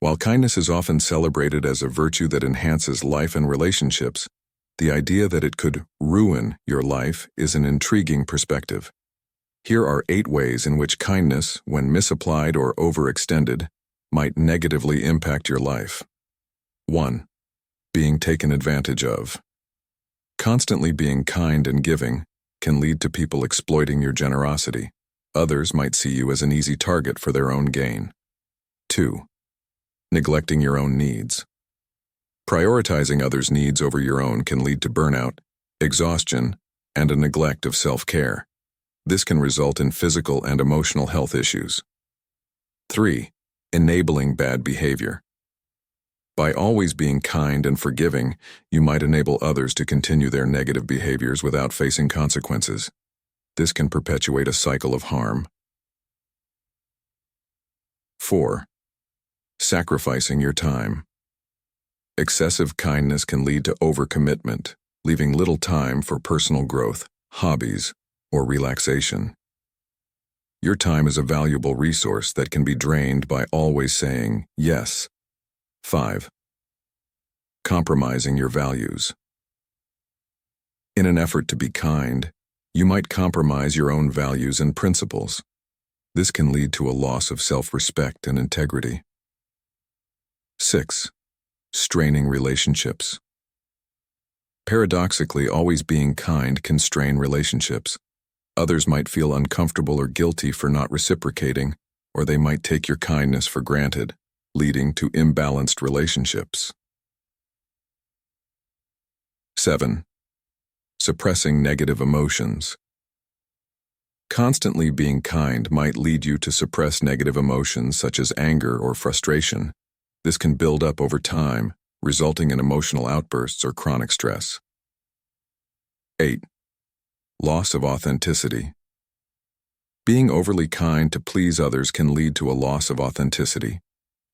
While kindness is often celebrated as a virtue that enhances life and relationships, the idea that it could ruin your life is an intriguing perspective. Here are 8 ways in which kindness, when misapplied or overextended, might negatively impact your life. 1. Being taken advantage of. Constantly being kind and giving can lead to people exploiting your generosity. Others might see you as an easy target for their own gain. 2. Neglecting your own needs. Prioritizing others' needs over your own can lead to burnout, exhaustion, and a neglect of self-care. This can result in physical and emotional health issues. 3. Enabling bad behavior. By always being kind and forgiving, you might enable others to continue their negative behaviors without facing consequences. This can perpetuate a cycle of harm. 4. Sacrificing your time. Excessive kindness can lead to overcommitment, leaving little time for personal growth, hobbies, or relaxation. Your time is a valuable resource that can be drained by always saying yes. 5. Compromising your values. In an effort to be kind, you might compromise your own values and principles. This can lead to a loss of self-respect and integrity. 6. Straining relationships. Paradoxically, always being kind can strain relationships. Others might feel uncomfortable or guilty for not reciprocating, or they might take your kindness for granted, leading to imbalanced relationships. 7. Suppressing negative emotions. Constantly being kind might lead you to suppress negative emotions such as anger or frustration. This can build up over time, resulting in emotional outbursts or chronic stress. 8. Loss of authenticity. Being overly kind to please others can lead to a loss of authenticity.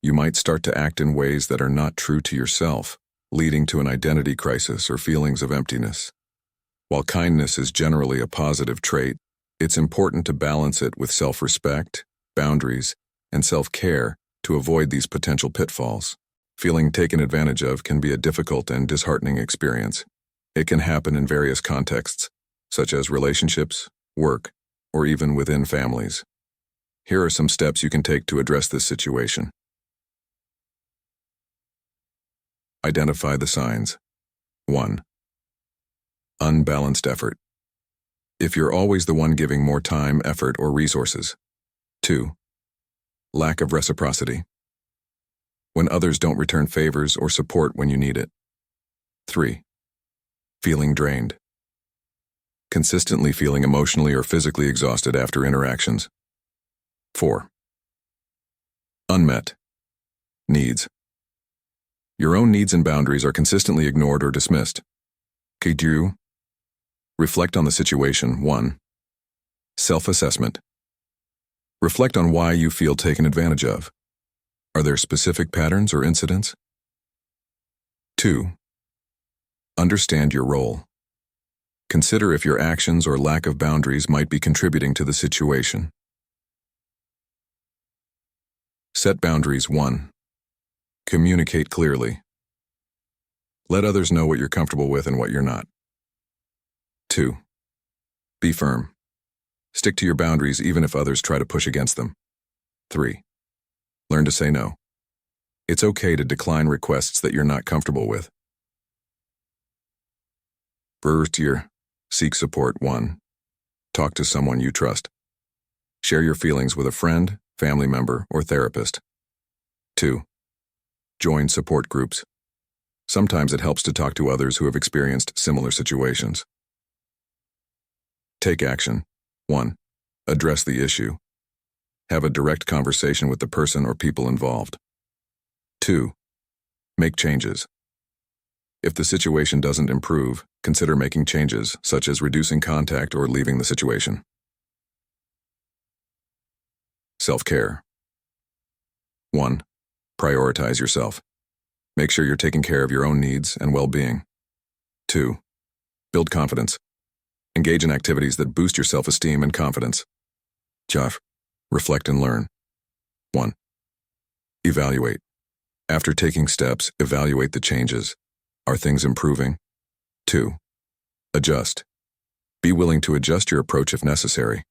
You might start to act in ways that are not true to yourself, leading to an identity crisis or feelings of emptiness. While kindness is generally a positive trait, it's important to balance it with self-respect, boundaries, and self-care to avoid these potential pitfalls. Feeling taken advantage of can be a difficult and disheartening experience. It can happen in various contexts, such as relationships, work, or even within families. Here are some steps you can take to address this situation. Identify the signs. 1. Unbalanced effort. If you're always the one giving more time, effort, or resources. 2. Lack of reciprocity. When others don't return favors or support when you need it. 3. Feeling drained. Consistently feeling emotionally or physically exhausted after interactions. 4. Unmet needs. Your own needs and boundaries are consistently ignored or dismissed. K2. Reflect on the situation. 1. Self-assessment. Reflect on why you feel taken advantage of. Are there specific patterns or incidents? 2. Understand your role. Consider if your actions or lack of boundaries might be contributing to the situation. Set boundaries. 1. Communicate clearly. Let others know what you're comfortable with and what you're not. 2. Be firm. Stick to your boundaries even if others try to push against them. 3. Learn to say no. It's okay to decline requests that you're not comfortable with. First year, seek support. 1. Talk to someone you trust. Share your feelings with a friend, family member, or therapist. 2. Join support groups. Sometimes it helps to talk to others who have experienced similar situations. Take action. 1. Address the issue. Have a direct conversation with the person or people involved. 2. Make changes. If the situation doesn't improve, consider making changes, such as reducing contact or leaving the situation. Self-care. 1. Prioritize yourself. Make sure you're taking care of your own needs and well-being. 2. Build confidence. Engage in activities that boost your self-esteem and confidence. Reflect and learn. 1. Evaluate. After taking steps, evaluate the changes. Are things improving? 2. Adjust. Be willing to adjust your approach if necessary.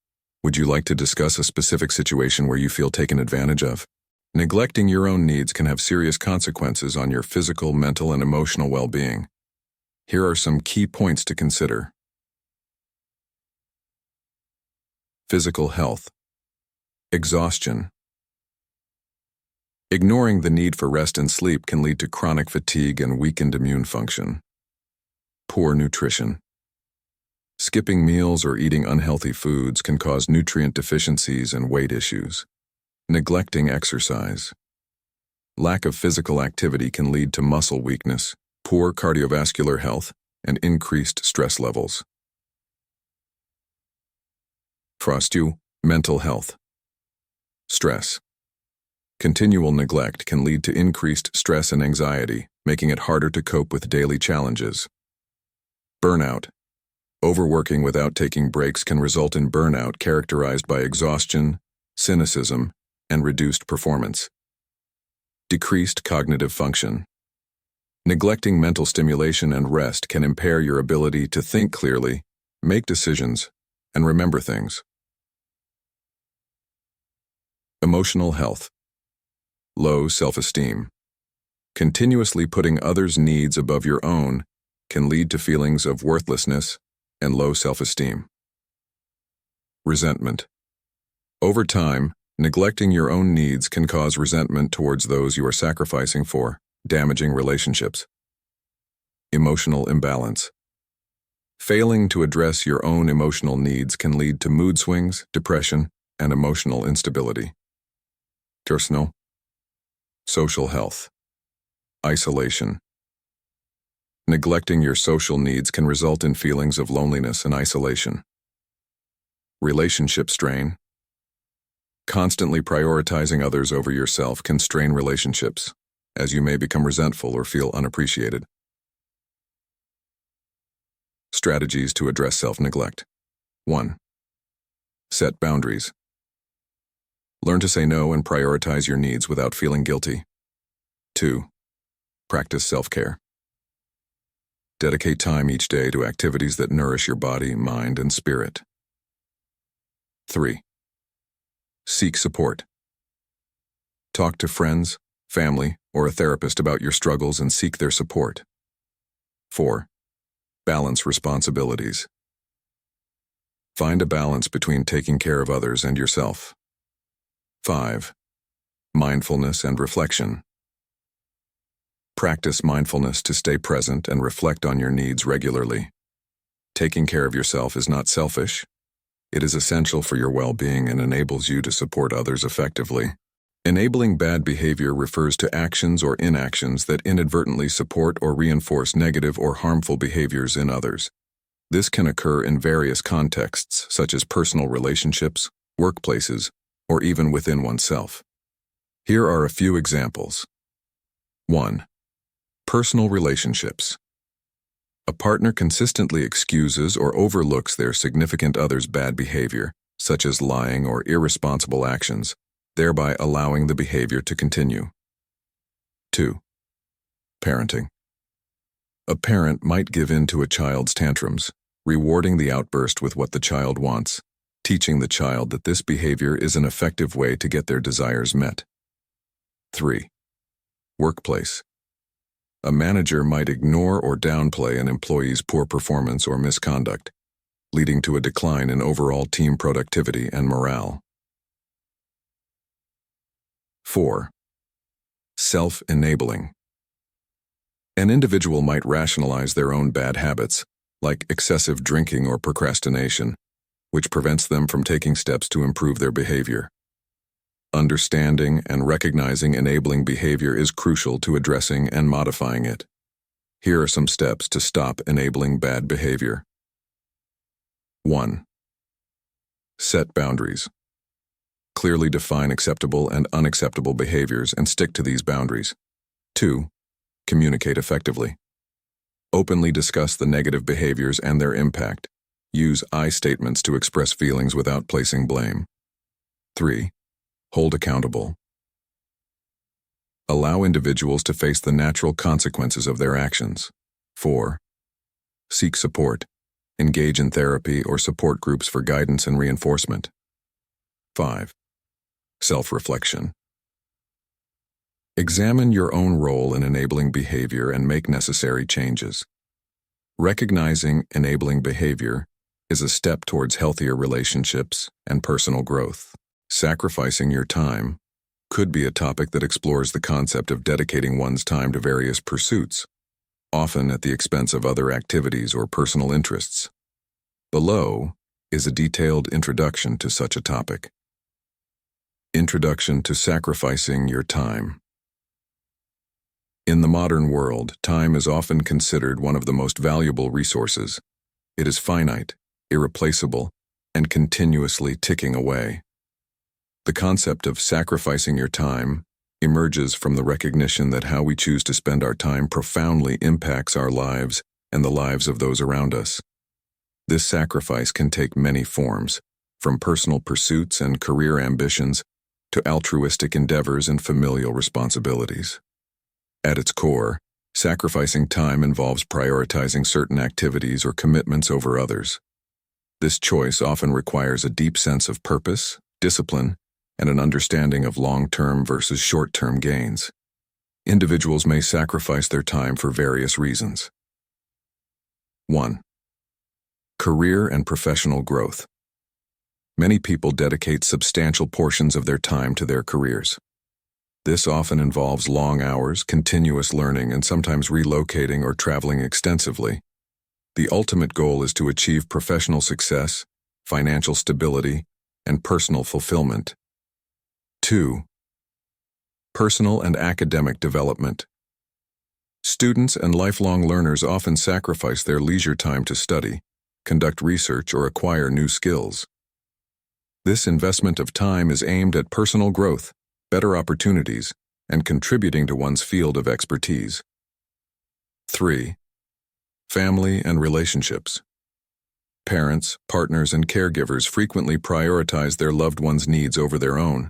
Would you like to discuss a specific situation where you feel taken advantage of? Neglecting your own needs can have serious consequences on your physical, mental, and emotional well-being. Here are some key points to consider. Physical health. Exhaustion. Ignoring the need for rest and sleep can lead to chronic fatigue and weakened immune function. Poor nutrition. Skipping meals or eating unhealthy foods can cause nutrient deficiencies and weight issues. Neglecting exercise. Lack of physical activity can lead to muscle weakness, poor cardiovascular health, and increased stress levels. Mental health. Stress. Continual neglect can lead to increased stress and anxiety, making it harder to cope with daily challenges. Burnout. Overworking without taking breaks can result in burnout characterized by exhaustion, cynicism, and reduced performance. Decreased cognitive function. Neglecting mental stimulation and rest can impair your ability to think clearly, make decisions, and remember things. Emotional health. Low self-esteem. Continuously putting others' needs above your own can lead to feelings of worthlessness and low self-esteem. Resentment. Over time, neglecting your own needs can cause resentment towards those you are sacrificing for, damaging relationships. Emotional imbalance. Failing to address your own emotional needs can lead to mood swings, depression, and emotional instability. Personal. Social health. Isolation. Neglecting your social needs can result in feelings of loneliness and isolation. Relationship strain. Constantly prioritizing others over yourself can strain relationships, as you may become resentful or feel unappreciated. Strategies to address self-neglect. 1. Set boundaries. Learn to say no and prioritize your needs without feeling guilty. 2. Practice self-care. Dedicate time each day to activities that nourish your body, mind, and spirit. 3. Seek support. Talk to friends, family, or a therapist about your struggles and seek their support. 4. Balance responsibilities. Find a balance between taking care of others and yourself. 5. Mindfulness and reflection. Practice mindfulness to stay present and reflect on your needs regularly. Taking care of yourself is not selfish. It is essential for your well-being and enables you to support others effectively. Enabling bad behavior refers to actions or inactions that inadvertently support or reinforce negative or harmful behaviors in others. This can occur in various contexts, such as personal relationships, workplaces, or even within oneself. Here are a few examples. 1. Personal relationships. A partner consistently excuses or overlooks their significant other's bad behavior, such as lying or irresponsible actions, thereby allowing the behavior to continue. 2. Parenting. A parent might give in to a child's tantrums, rewarding the outburst with what the child wants, teaching the child that this behavior is an effective way to get their desires met. 3. Workplace. A manager might ignore or downplay an employee's poor performance or misconduct, leading to a decline in overall team productivity and morale. 4. Self-enabling. An individual might rationalize their own bad habits, like excessive drinking or procrastination, which prevents them from taking steps to improve their behavior. Understanding and recognizing enabling behavior is crucial to addressing and modifying it. Here are some steps to stop enabling bad behavior. 1. Set boundaries. Clearly define acceptable and unacceptable behaviors and stick to these boundaries. 2. Communicate effectively. Openly discuss the negative behaviors and their impact. Use I statements to express feelings without placing blame. 3. Hold accountable. Allow individuals to face the natural consequences of their actions. 4. Seek support. Engage in therapy or support groups for guidance and reinforcement. 5. Self-reflection. Examine your own role in enabling behavior and make necessary changes. Recognizing enabling behavior is a step towards healthier relationships and personal growth. Sacrificing your time could be a topic that explores the concept of dedicating one's time to various pursuits, often at the expense of other activities or personal interests. Below is a detailed introduction to such a topic. Introduction to sacrificing your time. In the modern world, time is often considered one of the most valuable resources. It is finite, irreplaceable, and continuously ticking away. The concept of sacrificing your time emerges from the recognition that how we choose to spend our time profoundly impacts our lives and the lives of those around us. This sacrifice can take many forms, from personal pursuits and career ambitions to altruistic endeavors and familial responsibilities. At its core, sacrificing time involves prioritizing certain activities or commitments over others. This choice often requires a deep sense of purpose, discipline, and an understanding of long-term versus short-term gains. Individuals may sacrifice their time for various reasons. 1. Career and professional growth. Many people dedicate substantial portions of their time to their careers. This often involves long hours, continuous learning, and sometimes relocating or traveling extensively. The ultimate goal is to achieve professional success, financial stability, and personal fulfillment. 2. Personal and academic development. Students and lifelong learners often sacrifice their leisure time to study, conduct research, or acquire new skills. This investment of time is aimed at personal growth, better opportunities, and contributing to one's field of expertise. 3. Family and relationships. Parents, partners, and caregivers frequently prioritize their loved ones' needs over their own.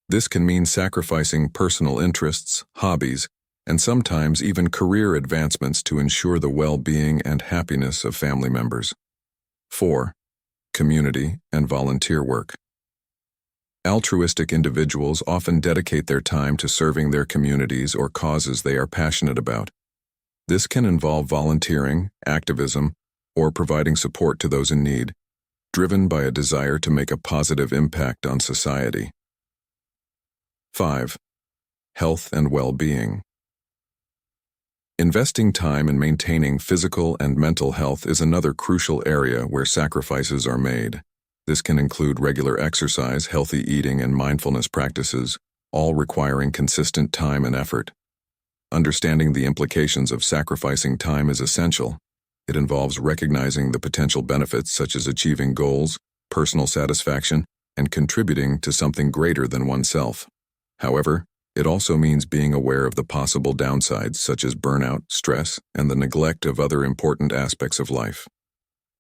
This can mean sacrificing personal interests, hobbies, and sometimes even career advancements to ensure the well-being and happiness of family members. 4. Community and volunteer work. Altruistic individuals often dedicate their time to serving their communities or causes they are passionate about. This can involve volunteering, activism, or providing support to those in need, driven by a desire to make a positive impact on society. 5. Health and well-being. Investing time in maintaining physical and mental health is another crucial area where sacrifices are made. This can include regular exercise, healthy eating, and mindfulness practices, all requiring consistent time and effort. Understanding the implications of sacrificing time is essential. It involves recognizing the potential benefits such as achieving goals, personal satisfaction, and contributing to something greater than oneself. However, it also means being aware of the possible downsides such as burnout, stress, and the neglect of other important aspects of life.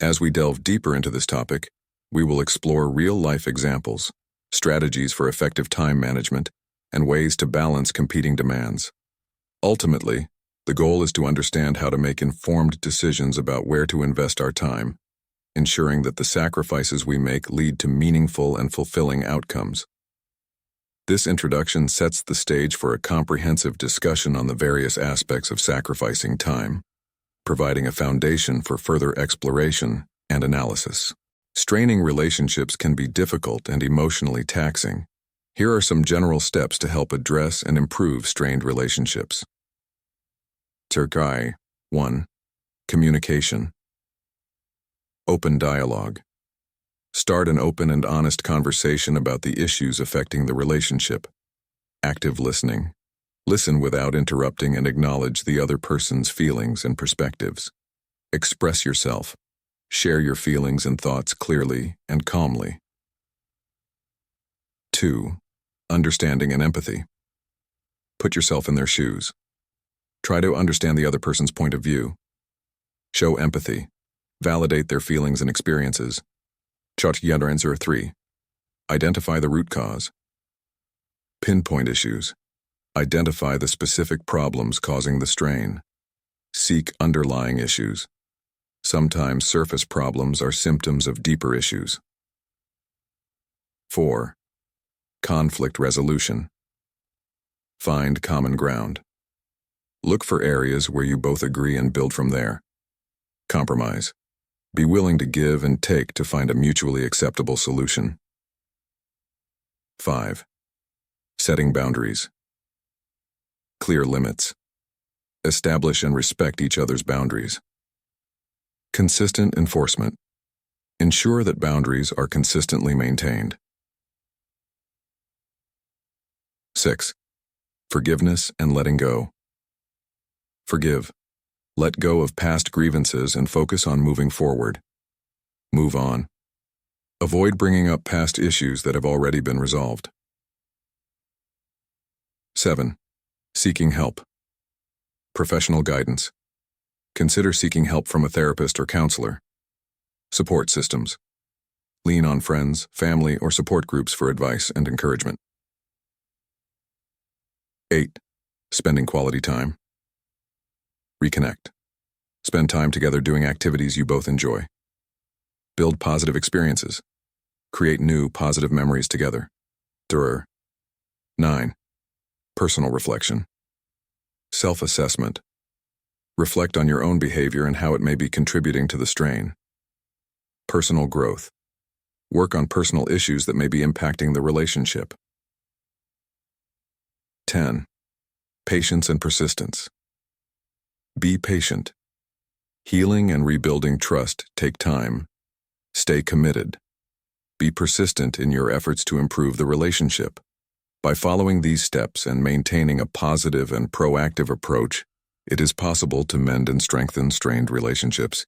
As we delve deeper into this topic, we will explore real-life examples, strategies for effective time management, and ways to balance competing demands. Ultimately, the goal is to understand how to make informed decisions about where to invest our time, ensuring that the sacrifices we make lead to meaningful and fulfilling outcomes. This introduction sets the stage for a comprehensive discussion on the various aspects of sacrificing time, providing a foundation for further exploration and analysis. Straining relationships can be difficult and emotionally taxing. Here are some general steps to help address and improve strained relationships. Terkai. 1. Communication. Open dialogue. Start an open and honest conversation about the issues affecting the relationship. Active listening. Listen without interrupting and acknowledge the other person's feelings and perspectives. Express yourself. Share your feelings and thoughts clearly and calmly. 2. Understanding and empathy. Put yourself in their shoes. Try to understand the other person's point of view. Show empathy. Validate their feelings and experiences. 3. Identify the root cause. Pinpoint issues. Identify the specific problems causing the strain. Seek underlying issues. Sometimes surface problems are symptoms of deeper issues. 4. Conflict resolution. Find common ground. Look for areas where you both agree and build from there. Compromise. Be willing to give and take to find a mutually acceptable solution. 5. Setting boundaries. Clear limits. Establish and respect each other's boundaries. Consistent enforcement. Ensure that boundaries are consistently maintained. 6. Forgiveness and letting go. Forgive. Let go of past grievances and focus on moving forward. Move on. Avoid bringing up past issues that have already been resolved. 7. Seeking help. Professional guidance. Consider seeking help from a therapist or counselor. Support systems. Lean on friends, family, or support groups for advice and encouragement. 8. Spending quality time. Reconnect. Spend time together doing activities you both enjoy. Build positive experiences. Create new, positive memories together. 9. Personal reflection. Self-assessment. Reflect on your own behavior and how it may be contributing to the strain. Personal growth. Work on personal issues that may be impacting the relationship. 10. Patience and persistence. Be patient. Healing and rebuilding trust take time. Stay committed. Be persistent in your efforts to improve the relationship. By following these steps and maintaining a positive and proactive approach, it is possible to mend and strengthen strained relationships.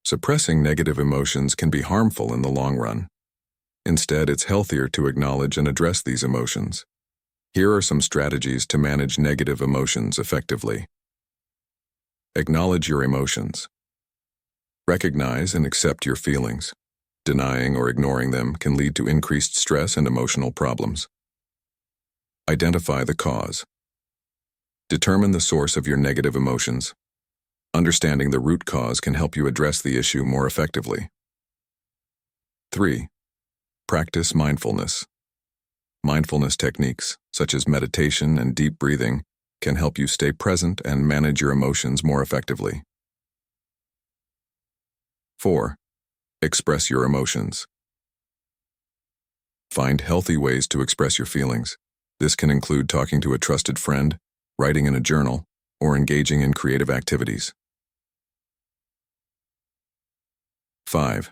Suppressing negative emotions can be harmful in the long run. Instead, it's healthier to acknowledge and address these emotions. Here are some strategies to manage negative emotions effectively. Acknowledge your emotions. Recognize and accept your feelings. Denying or ignoring them can lead to increased stress and emotional problems. Identify the cause. Determine the source of your negative emotions. Understanding the root cause can help you address the issue more effectively. 3. Practice mindfulness. Mindfulness techniques, such as meditation and deep breathing, can help you stay present and manage your emotions more effectively. 4. Express your emotions. Find healthy ways to express your feelings. This can include talking to a trusted friend, writing in a journal, or engaging in creative activities. 5.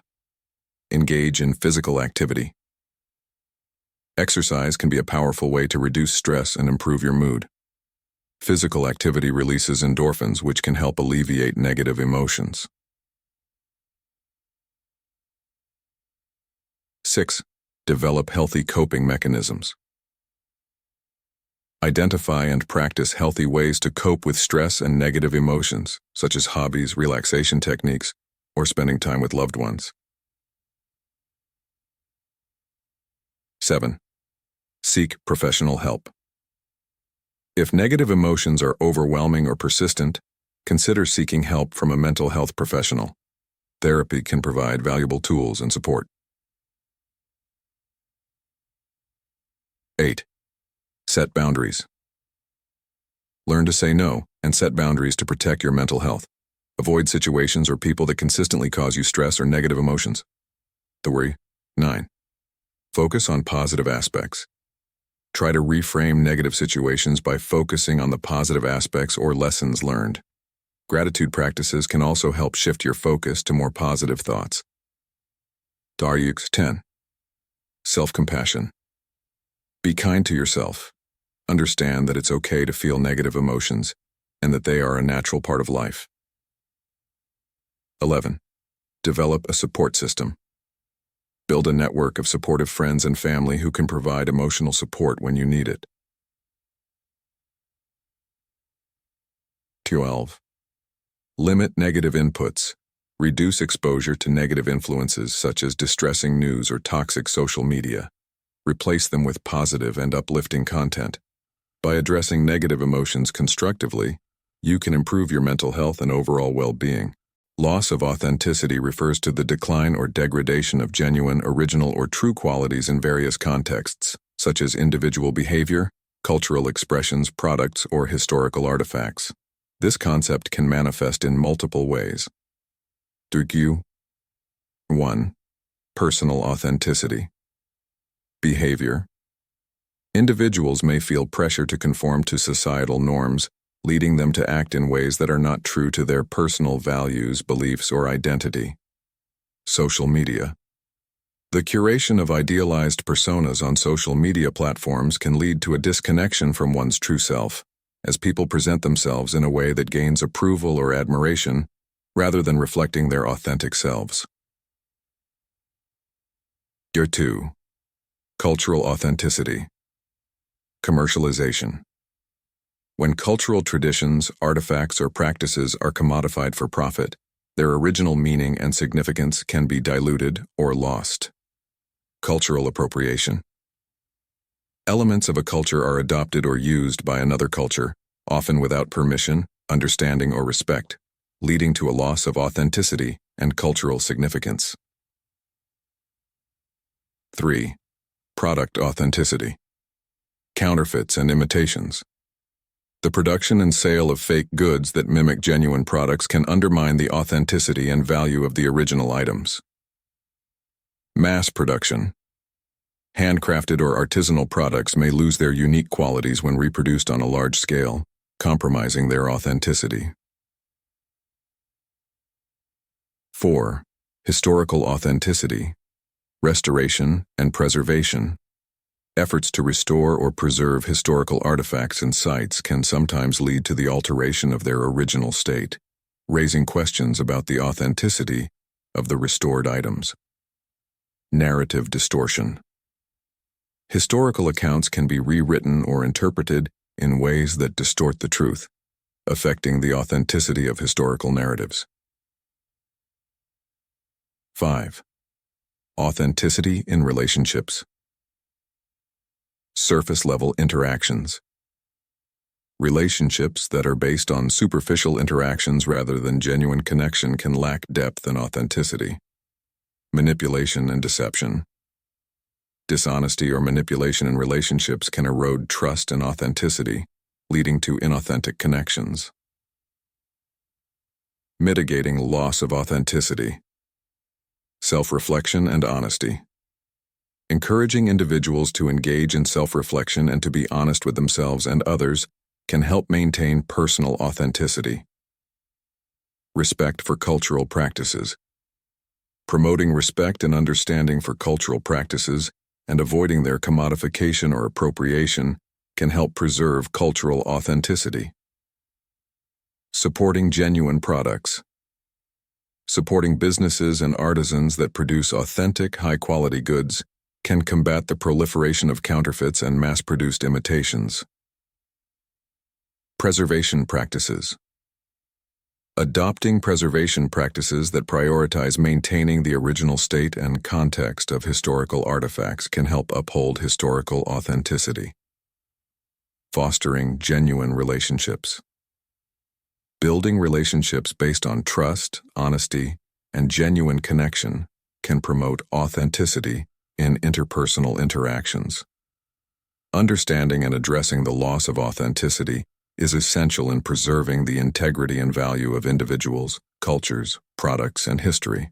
Engage in physical activity. Exercise can be a powerful way to reduce stress and improve your mood. Physical activity releases endorphins, which can help alleviate negative emotions. 6. Develop healthy coping mechanisms. Identify and practice healthy ways to cope with stress and negative emotions, such as hobbies, relaxation techniques, or spending time with loved ones. 7. Seek professional help. If negative emotions are overwhelming or persistent, consider seeking help from a mental health professional. Therapy can provide valuable tools and support. 8. Set boundaries. Learn to say no and set boundaries to protect your mental health. Avoid situations or people that consistently cause you stress or negative emotions. 9. Focus on positive aspects. Try to reframe negative situations by focusing on the positive aspects or lessons learned. Gratitude practices can also help shift your focus to more positive thoughts. 10. Self-compassion. Be kind to yourself. Understand that it's okay to feel negative emotions and that they are a natural part of life. 11. Develop a support system. Build a network of supportive friends and family who can provide emotional support when you need it. 12. Limit negative inputs. Reduce exposure to negative influences such as distressing news or toxic social media. Replace them with positive and uplifting content. By addressing negative emotions constructively, you can improve your mental health and overall well-being. Loss of authenticity refers to the decline or degradation of genuine, original, or true qualities in various contexts, such as individual behavior, cultural expressions, products, or historical artifacts. This concept can manifest in multiple ways. 1. Personal authenticity. Behavior. Individuals may feel pressure to conform to societal norms, leading them to act in ways that are not true to their personal values, beliefs, or identity. Social media. The curation of idealized personas on social media platforms can lead to a disconnection from one's true self, as people present themselves in a way that gains approval or admiration, rather than reflecting their authentic selves. 2. Cultural authenticity. Commercialization. When cultural traditions, artifacts, or practices are commodified for profit, their original meaning and significance can be diluted or lost. Cultural appropriation. Elements of a culture are adopted or used by another culture, often without permission, understanding, or respect, leading to a loss of authenticity and cultural significance. 3. Product authenticity. Counterfeits and imitations. The production and sale of fake goods that mimic genuine products can undermine the authenticity and value of the original items. Mass production. Handcrafted or artisanal products may lose their unique qualities when reproduced on a large scale, compromising their authenticity. 4. Historical authenticity. Restoration and preservation. Efforts to restore or preserve historical artifacts and sites can sometimes lead to the alteration of their original state, raising questions about the authenticity of the restored items. Narrative distortion. Historical accounts can be rewritten or interpreted in ways that distort the truth, affecting the authenticity of historical narratives. 5. Authenticity in relationships. Surface-level interactions. Relationships that are based on superficial interactions rather than genuine connection can lack depth and authenticity. Manipulation and deception. Dishonesty or manipulation in relationships can erode trust and authenticity, leading to inauthentic connections. Mitigating loss of authenticity. Self-reflection and honesty. Encouraging individuals to engage in self-reflection and to be honest with themselves and others can help maintain personal authenticity. Respect for cultural practices. Promoting respect and understanding for cultural practices and avoiding their commodification or appropriation can help preserve cultural authenticity. Supporting genuine products. Supporting businesses and artisans that produce authentic, high-quality goods can combat the proliferation of counterfeits and mass-produced imitations. Preservation practices. Adopting preservation practices that prioritize maintaining the original state and context of historical artifacts can help uphold historical authenticity. Fostering genuine relationships. Building relationships based on trust, honesty, and genuine connection can promote authenticity in interpersonal interactions. Understanding and addressing the loss of authenticity is essential in preserving the integrity and value of individuals, cultures, products, and history.